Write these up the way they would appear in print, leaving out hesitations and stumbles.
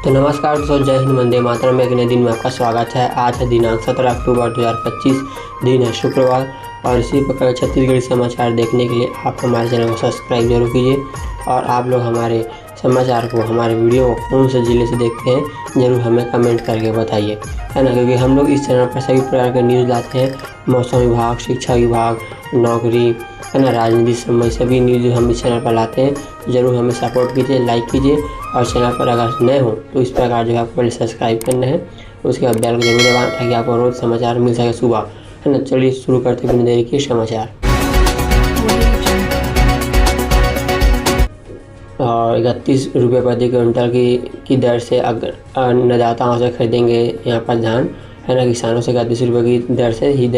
तो नमस्कार दोस्तों, जय हिंद, वंदे मातरम में एक नए दिन में आपका स्वागत है। आज है दिनांक 17 अक्टूबर 2025, दिन है शुक्रवार। और इसी प्रकार छत्तीसगढ़ी समाचार देखने के लिए आप हमारे चैनल को सब्सक्राइब जरूर कीजिए। और आप लोग हमारे समाचार को, हमारे वीडियो को कौन से ज़िले से देखते हैं ज़रूर हमें कमेंट करके बताइए, है ना। क्योंकि हम लोग इस चैनल पर सभी प्रकार के न्यूज़ लाते हैं, मौसम विभाग, शिक्षा विभाग, नौकरी, है ना, राजनीति संबंधी सभी न्यूज़ हम इस चैनल पर लाते हैं। ज़रूर हमें सपोर्ट कीजिए, लाइक कीजिए। और चैनल पर अगर नए हो तो इस प्रकार जो है आपको पहले सब्सक्राइब करना है, उसके बाद बेल को जरूर दबाएं ताकि आपको रोज़ समाचार मिल सके सुबह, है ना। चलिए शुरू करते हैं बिना देरी के समाचार। और 31 रुपये प्रति क्विंटल की दर से अगर अन्नदाताओं से खरीदेंगे यहाँ पर धान, है ना। किसानों से 31 रुपये की दर से ही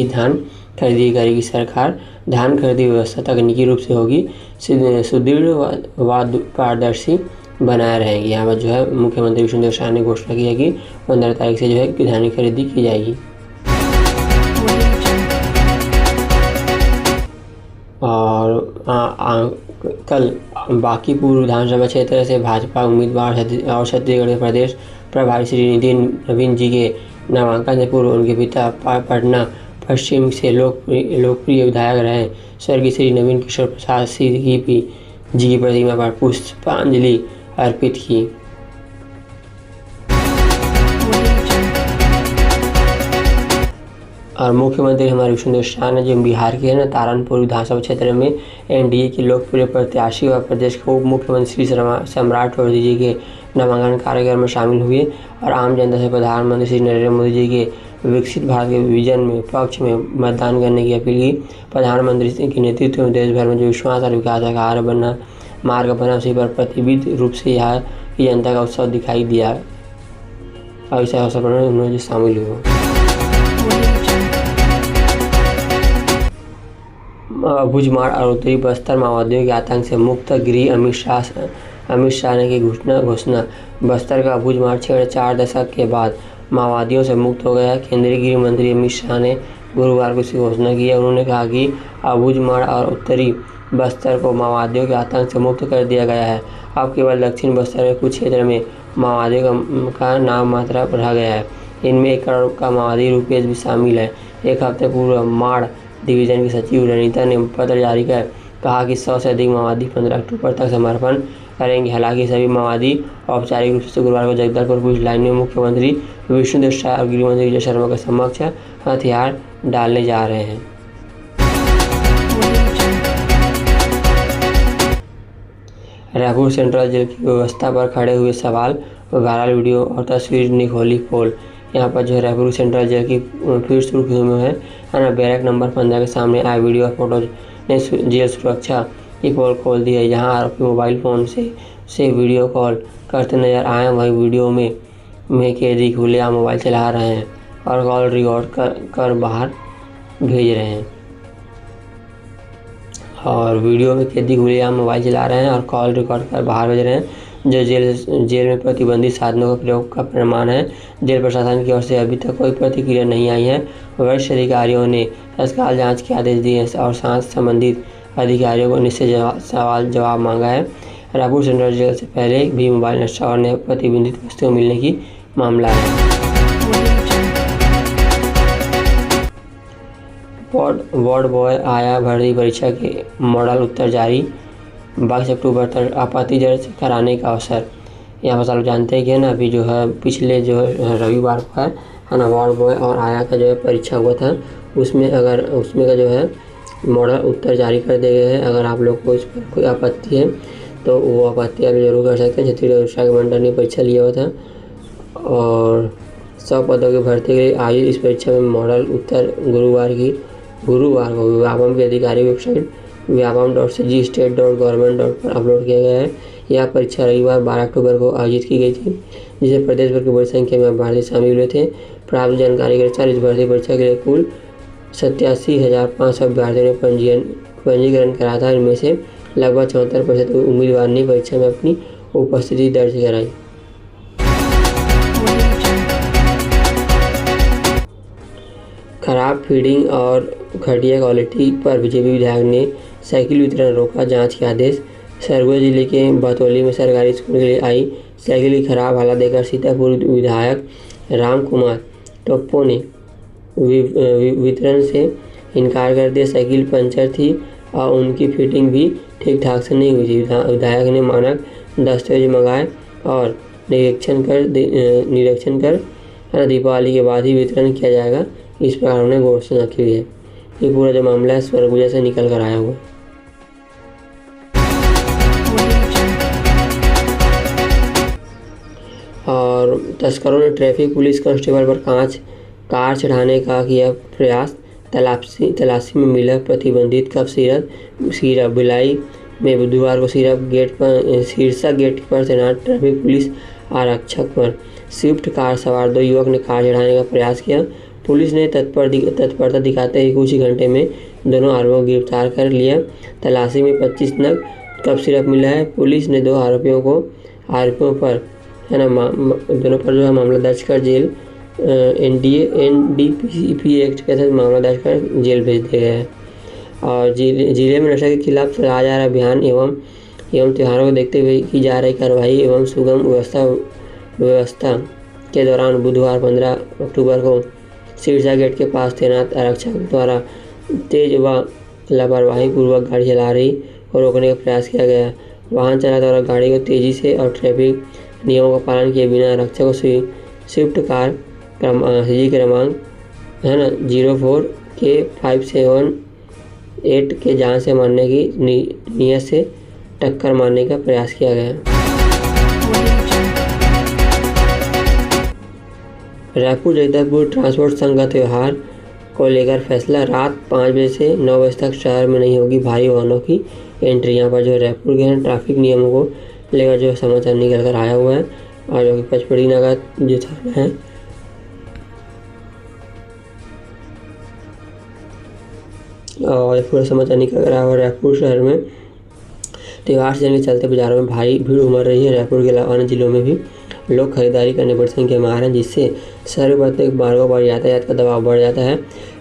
धान खरीदी करेगी सरकार। धान खरीदी व्यवस्था तकनीकी रूप से होगी सुदृढ़ व पारदर्शी बनाए रहेंगी। यहाँ पर जो है मुख्यमंत्री विष्णुदेव साय ने घोषणा की है कि 15 तारीख से जो है धान की खरीदी की जाएगी। और कल बांकीपुर विधानसभा क्षेत्र से भाजपा उम्मीदवार और छत्तीसगढ़ के प्रदेश प्रभारी श्री नवीन जी के नामांकन से पूर्व उनके पिता पटना पश्चिम से लोकप्रिय विधायक रहे स्वर्गीय श्री नवीन किशोर प्रसाद जी की प्रतिमा पर पुष्पांजलि अर्पित की। और मुख्यमंत्री हमारे विष्णुदेव साय ने जो बिहार के है ना तारानपुर विधानसभा क्षेत्र में एनडीए के लोकप्रिय प्रत्याशी व प्रदेश के उप मुख्यमंत्री श्री सम्राट चौधरी जी के नामांकन कार्यक्रम में शामिल हुए और आम जनता से प्रधानमंत्री श्री नरेंद्र मोदी जी के विकसित भारत के विजन में पक्ष में मतदान करने की अपील की। प्रधानमंत्री के नेतृत्व में देश भर में जो विश्वास और विकास का मार्ग बना, उसी पर प्रतिबिंब रूप से यहाँ की जनता का उत्सव दिखाई दिया। और इस अवसर पर उन्होंने शामिल हुए। भुजमाड़ और उत्तरी बस्तर माओवादियों के आतंक से मुक्त गृह अमित शाह ने की घोषणा। बस्तर का भुजमाड़ क्षेत्र 4 दशक के बाद माओवादियों से मुक्त हो गया है। केंद्रीय गृह मंत्री अमित शाह ने गुरुवार को इसकी घोषणा की है। उन्होंने कहा कि अब भुजमाड़ और उत्तरी बस्तर को माओवादियों के आतंक से मुक्त कर दिया गया है। अब केवल दक्षिण बस्तर के कुछ क्षेत्र में माओवादियों का नाम मात्रा रह गया है। इनमें 1 करोड़ का माओवादी रुपये भी शामिल है। एक हफ्ते पूर्व माड़ डिवीजन की सचिव रणीता ने पत्र जारी कर कहा कि 100 से अधिक माओवादी 15 अक्टूबर तक समर्पण करेंगे। हालांकि सभी माओवादी औपचारिक रूप से गुरुवार को जगदलपुर पुलिस लाइन में मुख्यमंत्री विष्णुदेव साय और गृहमंत्री विजय शर्मा के समक्ष हथियार डालने जा रहे हैं। रायपुर सेंट्रल जेल की व्यवस्था पर खड़े हुए सवाल, वायरल वीडियो और तस्वीर ने खोली पोल। यहाँ पर जो है रायपुर सेंट्रल जेल की फिर सुर्खियों में है ना। बैरक नंबर 15 के सामने आए वीडियो और फोटो ने जेल सुरक्षा की पोल खोल दी है। यहाँ आरोपी मोबाइल फ़ोन से वीडियो कॉल करते नजर आए। वही वीडियो में कैदी खुलेआम मोबाइल चला रहे हैं और कॉल रिकॉर्ड कर बाहर भेज रहे हैं। और वीडियो में कैदी खुलेआम मोबाइल चला रहे हैं और कॉल रिकॉर्ड कर बाहर भेज रहे हैं, जो जेल में प्रतिबंधित साधनों का प्रयोग का प्रमाण है। जेल प्रशासन की ओर से अभी तक कोई प्रतिक्रिया नहीं आई है। वरिष्ठ अधिकारियों ने तत्काल जांच के आदेश दिए हैं और साथ संबंधित अधिकारियों को निश्चित सवाल जवाब मांगा है। रायपुर सेंट्रल जेल से पहले भी मोबाइल नशा और प्रतिबंधित वस्तुएं मिलने की मामला है। वार्ड बॉय आया भर्ती परीक्षा के मॉडल उत्तर जारी। 22 अक्टूबर तक आपत्ति दर्ज कराने का अवसर। यहाँ पर आप जानते हैं कि ना अभी जो है पिछले जो रविवार को है ना वार्ड बॉय और आया का जो है परीक्षा हुआ था। उसमें का जो है मॉडल उत्तर जारी कर दिए गए हैं। अगर आप लोग को इस पर कोई आपत्ति है तो वो आपत्ति आप जरूर कर सकते हैं। छत्तीसगढ़ शिक्षा मंडल ने परीक्षा लिया हुआ था और 100 पदों की भर्ती के लिए आयोजित इस परीक्षा में मॉडल उत्तर गुरुवार को व्यापम की आधिकारिक वेबसाइट vyapam.cgstate.government पर अपलोड किया गया है। यह परीक्षा रविवार 12 अक्टूबर को आयोजित की गई थी, जिसमें प्रदेश भर की बड़ी संख्या में अभ्यर्थी शामिल हुए थे। प्राप्त जानकारी के अनुसार इस भर्ती परीक्षा के लिए कुल 87,500 अभ्यर्थियों ने पंजीकरण कराया था। इनमें से लगभग 74% उम्मीदवार ने परीक्षा में अपनी उपस्थिति दर्ज कराई। खराब फीडिंग और घटिया क्वालिटी पर बीजेपी विधायक ने साइकिल वितरण रोका, जांच के आदेश। सरगुजा जिले के बतौली में सरकारी स्कूल के लिए आई साइकिल की खराब हालत देखकर सीतापुर विधायक राम कुमार टप्पो ने वितरण से इनकार कर दिया। साइकिल पंचर थी और उनकी फिटिंग भी ठीक ठाक से नहीं हुई थी। विधायक ने मानक दस्तावेज मंगाए और निरीक्षण कर दीपावली के बाद ही वितरण किया जाएगा, इस प्रकार उन्होंने घोषणा की है। ये पूरा जो मामला है सरगुजा से निकल कर आया हुआ। और तस्करों ने ट्रैफिक पुलिस कांस्टेबल पर कार चढ़ाने का किया प्रयास। तलाशी में मिला प्रतिबंधित कप सिरप। भिलाई में बुधवार को शीर्षा गेट पर तैनात ट्रैफिक पुलिस आरक्षक पर स्विफ्ट कार सवार 2 युवक ने कार चढ़ाने का प्रयास किया। पुलिस ने तत्परता दिखाते ही कुछ ही घंटे में दोनों आरोपियों को गिरफ्तार कर लिया। तलाशी में 25 नग कप सिरप मिला है। पुलिस ने 2 आरोपियों पर दोनों पर जो है मामला दर्ज कर जेल NDPC एक्ट के तहत मामला दर्ज कर जेल भेज दिया गया है। और जिले में नशा के खिलाफ चलाया जा रहा अभियान एवं त्योहारों को देखते हुए की जा रही कार्रवाई एवं सुगम व्यवस्था के दौरान बुधवार 15 अक्टूबर को शीर्षा गेट के पास तैनात आरक्षक द्वारा तेज व लापरवाही पूर्वक गाड़ी चला रही और रोकने का प्रयास किया गया। वाहन चालक द्वारा गाड़ी को तेजी से और ट्रैफिक नियमों का पालन किए बिना आरक्षक को स्विफ्ट कार क्रमांक 04K578 के जान से मारने की नीयत से टक्कर मारने का प्रयास किया गया। रायपुर जगदलपुर ट्रांसपोर्ट संघ का त्यौहार को लेकर फैसला। रात 5 बजे से 9 बजे तक शहर में नहीं होगी भारी वाहनों की एंट्री। यहाँ पर जो रायपुर के ट्रैफिक नियमों को लेकर जो समाचार निकल कर आया हुआ है और जो कि पचमढ़ी नगर जो थाना है और पूरा समाचार निकल कर आया हुआ। रायपुर शहर में त्यौहार सीजन के चलते बाजारों में भारी भीड़ उमड़ रही है। रायपुर के अलावा अन्य जिलों में भी लोग खरीदारी करने बड़ी संख्या में आ रहे हैं, जिससे सार्वजनिक मार्गों पर यातायात का दबाव बढ़ जाता है।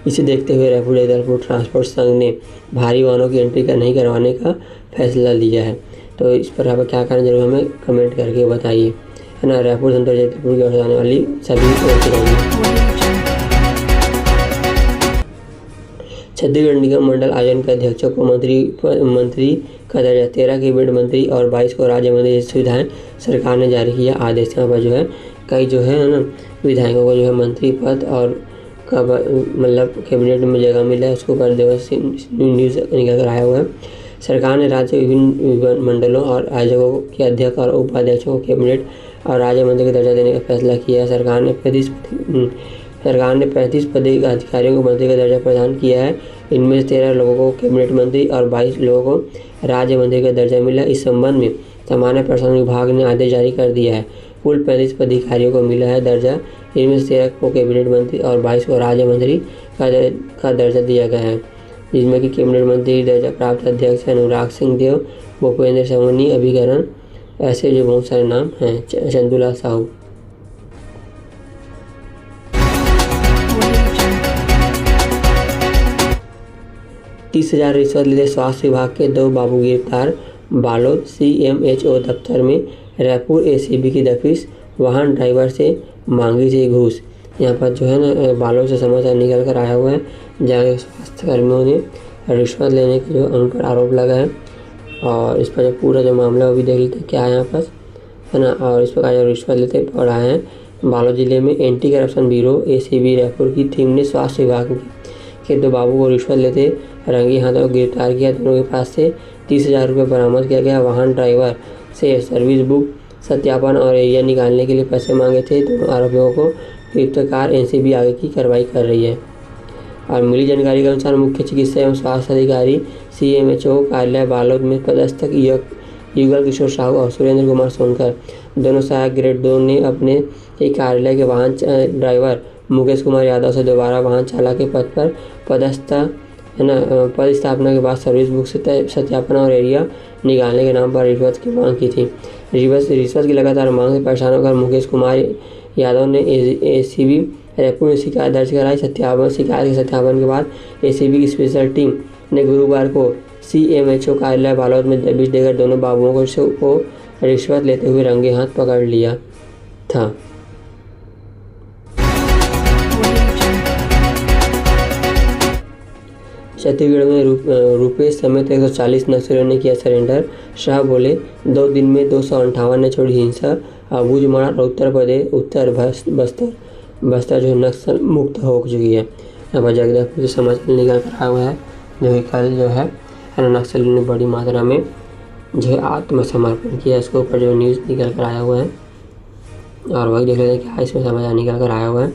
इसे देखते हुए रायपुर जगदलपुर ट्रांसपोर्ट संघ ने भारी वाहनों की एंट्री नहीं करवाने का फैसला लिया है। तो इस पर आप क्या करें जरूर हमें कमेंट करके बताइए, है ना। रायपुर सेंटर जगदलपुर की ओर से आने वाली सभी छत्तीसगढ़ निगम मंडल आयोजन के अध्यक्षों को मंत्री का दर्जा, 13 कैबिनेट मंत्री और 22 को राज्य मंत्री जैसी सुविधाएं सरकार ने जारी किया आदेश। यहाँ पर जो है कई जो है ना विधायकों को जो है मंत्री पद और का मतलब कैबिनेट में जगह मिला है, उसको पर जो न्यूज़ निकल कर आया हुआ है। सरकार ने राज्य विभिन्न मंडलों और आयोजकों के अध्यक्ष और उपाध्यक्षों को कैबिनेट और राज्य मंत्री का दर्जा देने का फैसला किया है। सरकार ने 35 पदों के अधिकारियों को मंत्री का दर्जा प्रदान किया है। इनमें से 13 लोगों को कैबिनेट मंत्री और 22 लोगों को राज्य मंत्री का दर्जा मिला। इस संबंध में सामान्य प्रशासन विभाग ने आदेश जारी कर दिया है। कुल 35 अधिकारियों को मिला है दर्जा। इनमें से 13 को कैबिनेट मंत्री और 22 को राज्य मंत्री का दर्जा दिया गया है, जिसमें कि कैबिनेट मंत्री दर्जा प्राप्त अध्यक्ष अनुराग सिंह देव, भूपेंद्र सवनी, अभिकरण, ऐसे जो बहुत सारे नाम हैं, चंदूलाल साहू। $30,000 रिश्वत लेते स्वास्थ्य विभाग के 2 बाबू गिरफ्तार। बालोद CMHO दफ्तर में रायपुर ACB की दफिश, वाहन ड्राइवर से मांगी थी घूस। यहाँ पर जो है ना बालोद से समाचार निकल कर आया हुआ है, जहाँ स्वास्थ्य कर्मियों ने रिश्वत लेने का जो उन पर आरोप लगा है। और इस पर जो पूरा जो मामला वो भी देख लेते क्या है यहाँ पर, है ना। और इस प्रकार जो रिश्वत लेते पड़ रहे हैं बालोद जिले में anti corruption bureau ACB Raipur की टीम ने स्वास्थ्य विभाग के 2 बाबू को रिश्वत लेते रंगे हाथों गिरफ्तार किया। दोनों के पास से 30,000 रुपये बरामद किया गया। वाहन ड्राइवर से सर्विस बुक सत्यापन और एरिया निकालने के लिए पैसे मांगे थे। दोनों आरोपियों को गिरफ्तार NCB आगे की कार्रवाई कर रही है। और मिली जानकारी के अनुसार मुख्य चिकित्सा एवं स्वास्थ्य अधिकारी CMHO कार्यालय बालोद में पदस्थ युगल किशोर साहू और सुरेंद्र कुमार सोनकर, दोनों सहायक ग्रेड 2 ने अपने एक कार्यालय के वाहन ड्राइवर मुकेश कुमार यादव से दोबारा वाहन चालक के पद पर पद स्थापना के बाद सर्विस बुक से सत्यापन और एरिया निकालने के नाम पर रिश्वत की मांग की थी। रिश्वत की लगातार मांग से परेशान होकर मुकेश कुमार यादव ने ACB रायपुर में शिकायत दर्ज कराई। शिकायत के सत्यापन के बाद ACB की स्पेशल टीम ने गुरुवार को CMHO कार्यालय बालोद में दबिश देकर दोनों बाबुओं को रिश्वत लेते हुए रंगे हाथ पकड़ लिया था। छत्तीसगढ़ में रुपेश समेत 140 नक्सलियों ने किया सरेंडर। शाह बोले 2 दिन में 258 ने छोड़ी हिंसा। अबूझमाड़ और उत्तर बस्तर जो है नक्सल मुक्त हो चुकी है। अब जगदलपुर से समाचार निकल कर आया हुआ है जो कि कल जो है नक्सलियों ने बड़ी मात्रा में जो है आत्मसमर्पण किया। इसके ऊपर जो न्यूज़ निकल कर आया हुआ है और वही देख लेते हैं क्या इसमें समाचार निकल कर आया हुआ है।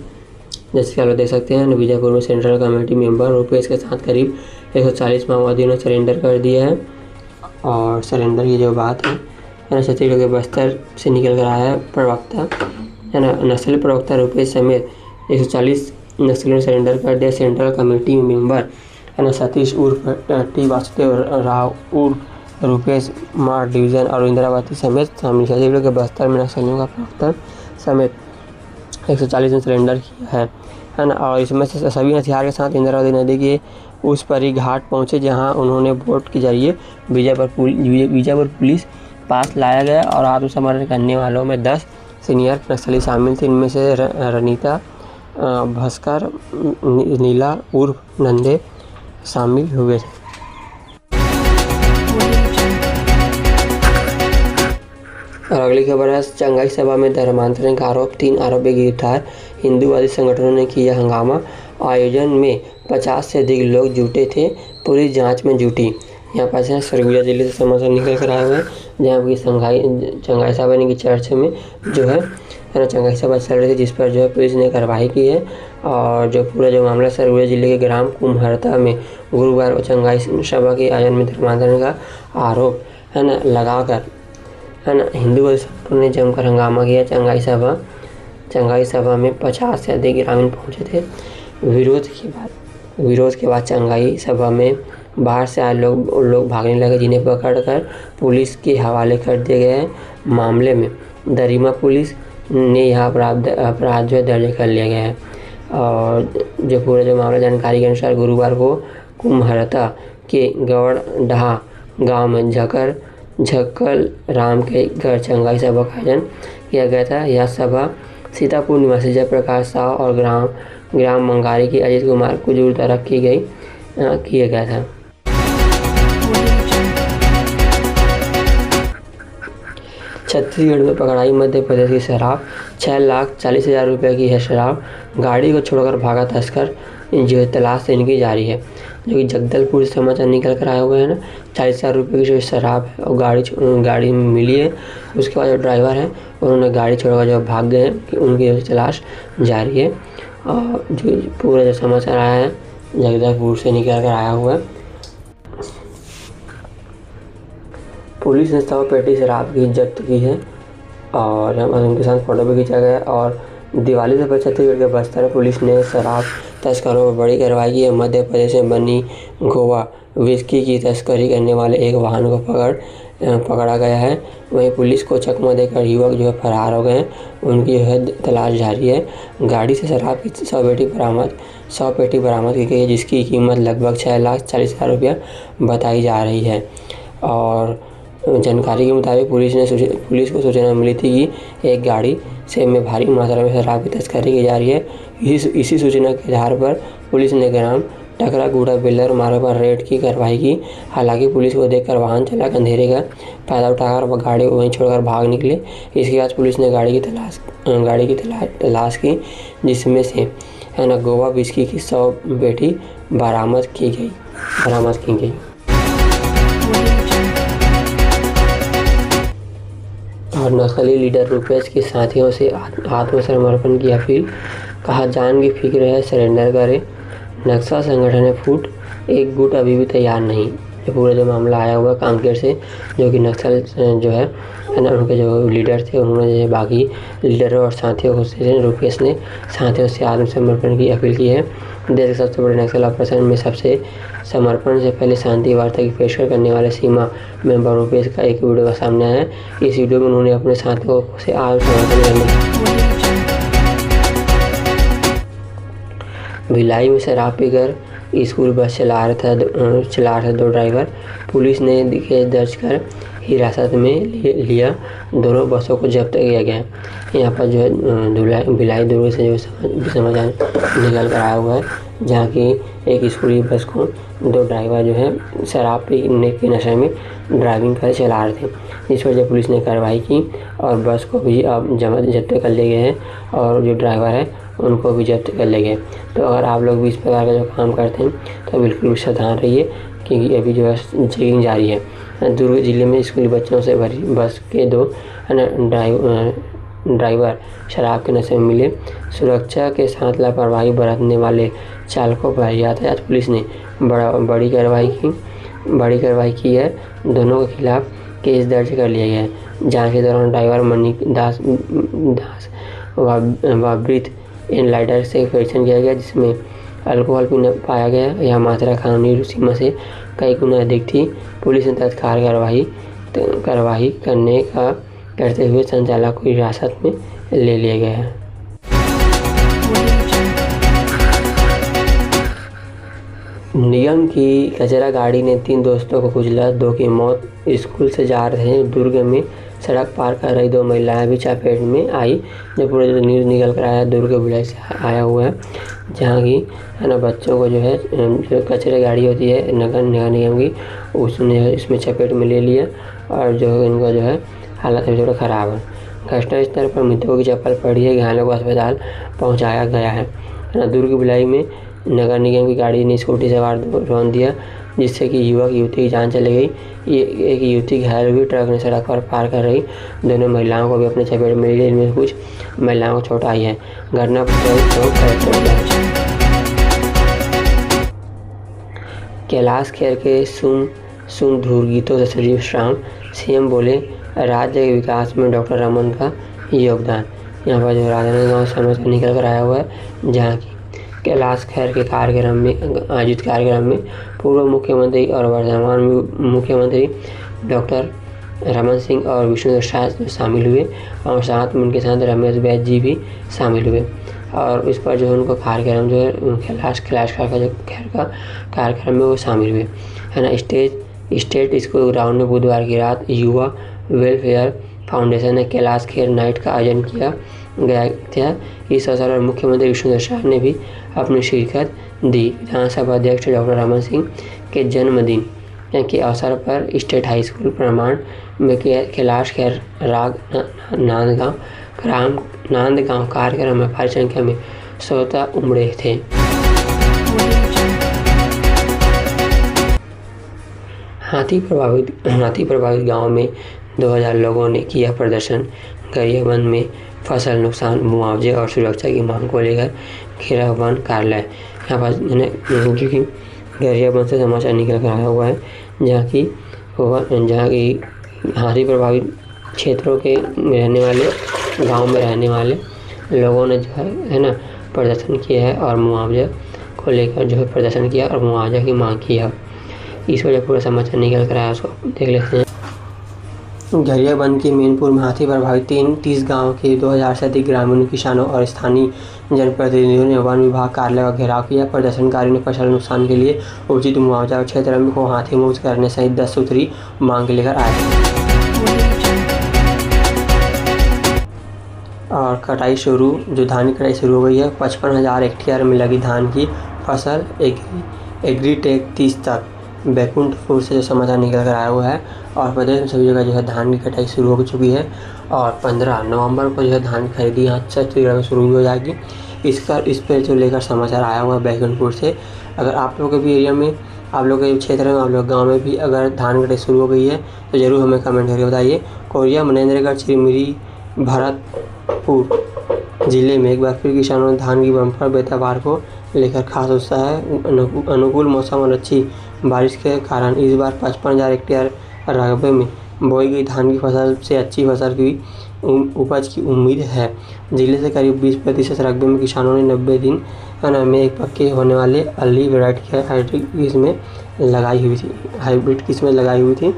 जैसे कि आप देख सकते हैं बीजापुर में सेंट्रल कमेटी मेंबर रुपेश के साथ करीब 140 माओवादियों ने सरेंडर कर दिया है। और सरेंडर की जो बात है ना, छत्तीसगढ़ के बस्तर से निकल कर आया है प्रवक्ता है ना, नक्सली प्रवक्ता रुपेश समेत 140 नक्सलियों ने सरेंडर कर दिया। सेंट्रल कमेटी मेंबर है ना सतीश उर्फ टी वासुदेव राव उर्फ रुपेश मार डिवीज़न और इंदिरावती समेत शामिल। छत्तीसगढ़ के बस्तर में नक्सलियों का प्रवक्ता समेत 140 ने सरेंडर किया है ना। और इसमें से सभी हथियार के साथ इंदिरावती नदी के उस परी घाट पहुंचे जहां उन्होंने बोट के जरिए बीजापुर पुलिस पास लाया गया। और आत्मसमर्पण करने वालों में 10 सीनियर नक्सली शामिल थे। इनमें से रनीता भास्कर नीला उर्फ नंदे शामिल हुए थे। और अगली खबर है चंगाई सभा में धर्मांतरण का आरोप, 3 आरोपी गिरफ्तार। हिंदूवादी संगठनों ने किया हंगामा। आयोजन में 50 से अधिक लोग जुटे थे। पुलिस जांच में जुटी। यहाँ पर से सरगुजा जिले से समाचार निकल कर आए हुए हैं जहाँ की चंगाई सभा यानी कि चर्च में जो है ना चंगाई सभा चल रही थी जिस पर जो है पुलिस ने कार्रवाई की है। और जो पूरा जो मामला सरगुजा जिले के ग्राम कुम्हरता में गुरुवार को चंगाई सभा के आयोजन में धर्मांतरण का आरोप है ना लगाकर है ना हिंदू संगठनों ने जमकर हंगामा किया। चंगाई सभा में 50 से अधिक ग्रामीण पहुंचे थे। विरोध के बाद चंगाई सभा में बाहर से आए लोग भागने लगे जिन्हें पकड़कर पुलिस के हवाले कर दिए गए। मामले में दरिमा पुलिस ने यह अपराध जो दर्ज कर लिया गया है। और जो पूरा जो मामला जानकारी के अनुसार गुरुवार को कुम्हरता के गौड़ढा गांव में झक्कल राम के घर चंगाई सभा का आयोजन किया गया था। यह सभा सीतापुर निवासी जयप्रकाश साव और ग्राम मंगारी के अजीत कुमार कुजूर द्वारा किया गया था। छत्तीसगढ़ में पकड़ाई मध्य प्रदेश की शराब, 6,40,000 रुपये की है शराब। गाड़ी को छोड़कर भागा तस्कर, जो तलाश इनकी जारी है। जो कि जगदलपुर से समाचार निकल कर आए हुए हैं ना, 40,000 रुपये की जो शराब है और गाड़ी में मिली है। उसके बाद जो ड्राइवर है उन्होंने गाड़ी छोड़कर जो भाग गए हैं कि उनकी तलाश जारी है। और जो पूरा जो समाचार आया है जगदलपुर से निकल कर आया हुआ है। पुलिस ने 100 पेटी शराब की जब्त की है और उनके साथ फोटो भी खींचा गया। और दिवाली से पहले छत्तीसगढ़ के बस्तर पुलिस ने शराब तस्करों पर बड़ी कार्रवाई की है। मध्य प्रदेश में बनी गोवा विस्की की तस्करी करने वाले एक वाहन को पकड़ा गया है। वहीं पुलिस को चकमा देकर युवक जो है फरार हो गए हैं। उनकी जो है तलाश जारी है। गाड़ी से शराब की 100 पेटी बरामद की गई है जिसकी कीमत लगभग 6,40,000 रुपया बताई जा रही है। और जानकारी के मुताबिक पुलिस को सूचना मिली थी कि एक गाड़ी से में भारी मात्रा में शराब की तस्करी की जा रही है। इसी सूचना के आधार पर पुलिस ने ग्राम टकरागुड़ा बेलर मार्ग पर रेड की कार्रवाई की। हालांकि पुलिस को देखकर वाहन चालक अंधेरे का फायदा उठाकर वह गाड़ी वहीं छोड़कर भाग निकले। इसके बाद पुलिस ने गाड़ी की तलाश की जिसमें से है ना गोवा विस्की की 100 पेटी बरामद की गई। और नक्सली लीडर रुपेश के साथियों से आत्मसमर्पण की अपील, कहा जान की फिक्र है सरेंडर करें। नक्सल संगठन है फूट, एक गुट अभी भी तैयार नहीं। ये पूरा जो मामला आया हुआ कांकेर से, जो कि नक्सल जो है ना उनके जो लीडर थे उन्होंने जो बाकी लीडरों और साथियों से रुपेश ने साथियों से आत्मसमर्पण की अपील की है। देश के सबसे बड़े नक्सल ऑपरेशन में सबसे समर्पण से पहले शांति वार्ता की पेशकश करने वाले सीमा मेंबर रुपेश का एक वीडियो का सामने आया है। इस वीडियो में उन्होंने अपने साथियों से आत्मसमर्पण करने भिलाई में शराब पीकर स्कूल बस चला रहे थे 2 ड्राइवर। पुलिस ने केस दर्ज कर हिरासत में लिया। दोनों बसों को जब्त किया गया। यहाँ पर जो है भिलाई दुर्ग से जो समाचार निकल कर आया हुआ है, जहाँ की एक स्कूली बस को 2 ड्राइवर जो है शराब पीने के नशे में ड्राइविंग कर चला रहे थे, जिस पर जब पुलिस ने कार्रवाई की और बस को भी अब जब्त कर लिए गए हैं और जो ड्राइवर है उनको भी जब्त कर लिए गए। तो अगर आप लोग भी इस प्रकार का जो काम करते हैं तो बिल्कुल सावधान रहिए, क्योंकि अभी जो है चेकिंग जारी है। दुर्ग जिले में स्कूली बच्चों से भरी बस के 2 ड्राइवर शराब के नशे में मिले। सुरक्षा के साथ लापरवाही बरतने वाले चालकों पर यातायात पुलिस ने बड़ी कार्रवाई की है। दोनों के खिलाफ केस दर्ज कर लिया गया है। जांच के दौरान ड्राइवर मणि दास व ब्रीथ एनलाइडर से परीक्षण किया गया, जिसमें अल्कोहल भी पाया गया। यह मात्रा कानूनी सीमा से कई गुना अधिक थी। पुलिस ने तत्काल कार्रवाई करते हुए संचालक को हिरासत में ले लिया गया है। निगम की कचरा गाड़ी ने 3 दोस्तों को कुचला, 2 की मौत। स्कूल से जा रहे दुर्ग में सड़क पार कर रही 2 महिलाएं भी चपेट में आई। जो पूरा जो न्यूज़ निकल कर आया दुर्ग भिलाई से आया हुआ है, जहाँ की है ना बच्चों को जो है जो कचरे गाड़ी होती है नगर निगम की, उसने इसमें चपेट में ले लिया और जो इनका जो है हालत अभी थोड़ा ख़राब है। घटनास्थल पर मृतकों की चप्पल पड़ी है। घायलों को अस्पताल पहुँचाया गया है। दुर्ग भिलाई में नगर निगम की गाड़ी ने स्कूटी सवार रौंद दिया, जिससे कि युवक युवती की जान चली गई। ये एक युवती घायल हुई। ट्रक ने सड़क पर पार कर रही 2 महिलाओं को भी अपने चपेट में ले, इनमें कुछ महिलाओं को चोट आई है। घटना कैलाश खेर के सुन धुर गीतों से सजीव श्रावण। सीएम बोले राज्य के विकास में डॉक्टर रमन का योगदान। यहाँ पर जो राजनांदगांव समाचार निकल कर आया हुआ है, जहाँ की कैलाश खेर के आयोजित कार्यक्रम में पूर्व मुख्यमंत्री और वर्तमान मुख्यमंत्री डॉक्टर रमन सिंह और विष्णु शाह शामिल हुए और साथ में उनके साथ रमेश बैद जी भी शामिल हुए। और इस पर जो है उनको कार्यक्रम जो है कैलाश खेर का जो खैर का कार्यक्रम में वो शामिल हुए है ना। स्टेट स्कूल ग्राउंड में बुधवार की रात युवा वेलफेयर फाउंडेशन ने कैलाश खेर नाइट का आयोजन किया गया था। इस अवसर पर मुख्यमंत्री विष्णु शाह ने भी अपनी शिरकत दी। विधानसभा अध्यक्ष डॉक्टर रमन सिंह के जन्मदिन के अवसर पर स्टेट हाई स्कूल प्रमाण में कैलाश खेर राग नांदगांव कार्यक्रम में भारी संख्या में श्रोता उमड़े थे। हाथी प्रभावित गांव में 2000 लोगों ने किया प्रदर्शन। गरियाबंद में फसल नुकसान मुआवजे और सुरक्षा की मांग को लेकर घेरा वन कार्यालय। यहाँ पर जो कि गरियाबंद से समाचार निकल कर आया हुआ है, जहाँ की हाथी प्रभावित क्षेत्रों के रहने वाले गांव में रहने वाले लोगों ने जो है ना प्रदर्शन किया है और मुआवजा को लेकर जो है प्रदर्शन किया और मुआवजा की मांग की है। इस वजह पूरा समाचार निकल कर आया, उसको देख लेते हैं। गरियाबंद के मेनपुर में हाथी प्रभावित 30 गाँव के 2000 से अधिक ग्रामीण किसानों और स्थानीय जनप्रतिनिधियों ने वन विभाग कार्यालय का घेराव किया। प्रदर्शनकारियों ने फसल नुकसान के लिए उचित मुआवजा और क्षेत्र को हाथी मुक्त करने सहित 10 सूत्री मांग लेकर आए। और कटाई शुरू, जो धान की कटाई शुरू हो गई है। 55,000 हेक्टेयर में लगी धान की फसल एग्रीटेक 30 तक। बैकुंठपुर से जो समाचार निकल कर आया हुआ है और प्रदेश में सभी जगह जो है धान की कटाई शुरू हो चुकी है और 15 नवंबर को जो है धान की खरीदी यहाँ छत्तीसगढ़ में शुरू हो जाएगी। इस पर जो लेकर समाचार आया हुआ है बैकुंठपुर से। अगर आप लोगों के भी एरिया में, आप लोग के क्षेत्र में, आप लोग गाँव में भी अगर धान कटाई शुरू हो गई है तो ज़रूर हमें कमेंट करके बताइए। कोरिया मनेन्द्रगढ़ चिरमिरी भरतपुर जिले में एक बार फिर किसानों ने धान की बम्पर पैदावार को लेकर खास उत्साह है। अनुकूल मौसम और अच्छी बारिश के कारण इस बार 55,000 हेक्टेयर रकबे में बोई गई धान की फसल से अच्छी फसल की उपज की उम्मीद है। जिले से करीब 20% रकबे में किसानों ने 90 दिन में एक पक्के होने वाले अर्ली वैरायटी हाइब्रिड किस्में लगाई हुई थी।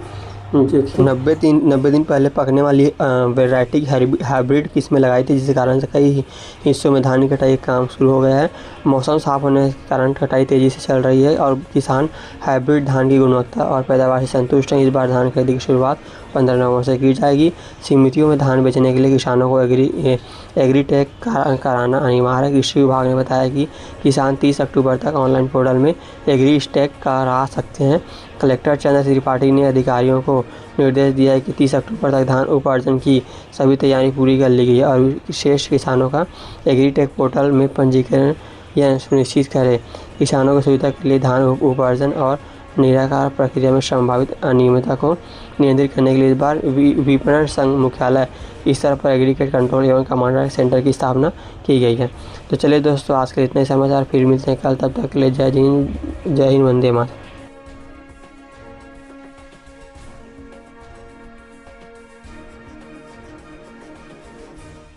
90 दिन पहले पकने वाली वैरायटी की हाइब्रिड किस्में लगाई थी, जिसके कारण से कई हिस्सों में धान की कटाई का काम शुरू हो गया है। मौसम साफ होने के कारण कटाई तेज़ी से चल रही है और किसान हाइब्रिड धान की गुणवत्ता और पैदावार से संतुष्ट हैं। इस बार धान खरीदी की शुरुआत 15 नवंबर से की जाएगी। समितियों में धान बेचने के लिए किसानों को एग्रीटेक कराना अनिवार्य है। कृषि विभाग ने बताया कि किसान 30 अक्टूबर तक ऑनलाइन पोर्टल में एग्रीटेक करा सकते हैं। कलेक्टर चंद्र त्रिपाठी ने अधिकारियों को निर्देश दिया है कि 30 अक्टूबर तक धान उपार्जन की सभी तैयारी पूरी कर ली गई है और शेष किसानों का एग्रीटेक पोर्टल में पंजीकरण यह सुनिश्चित करें। किसानों की सुविधा के लिए धान उपार्जन और निराकार प्रक्रिया में संभावित अनियमितता को नियंत्रित करने के लिए इस बार विपणन संघ मुख्यालय स्तर पर एग्रीटेक कंट्रोल एवं कमांडर सेंटर की स्थापना की गई है। तो चलिए दोस्तों, आज के इतने समाचार, फिर मिलते हैं कल। तब तक के लिए जय हिंद, वंदे मातरम।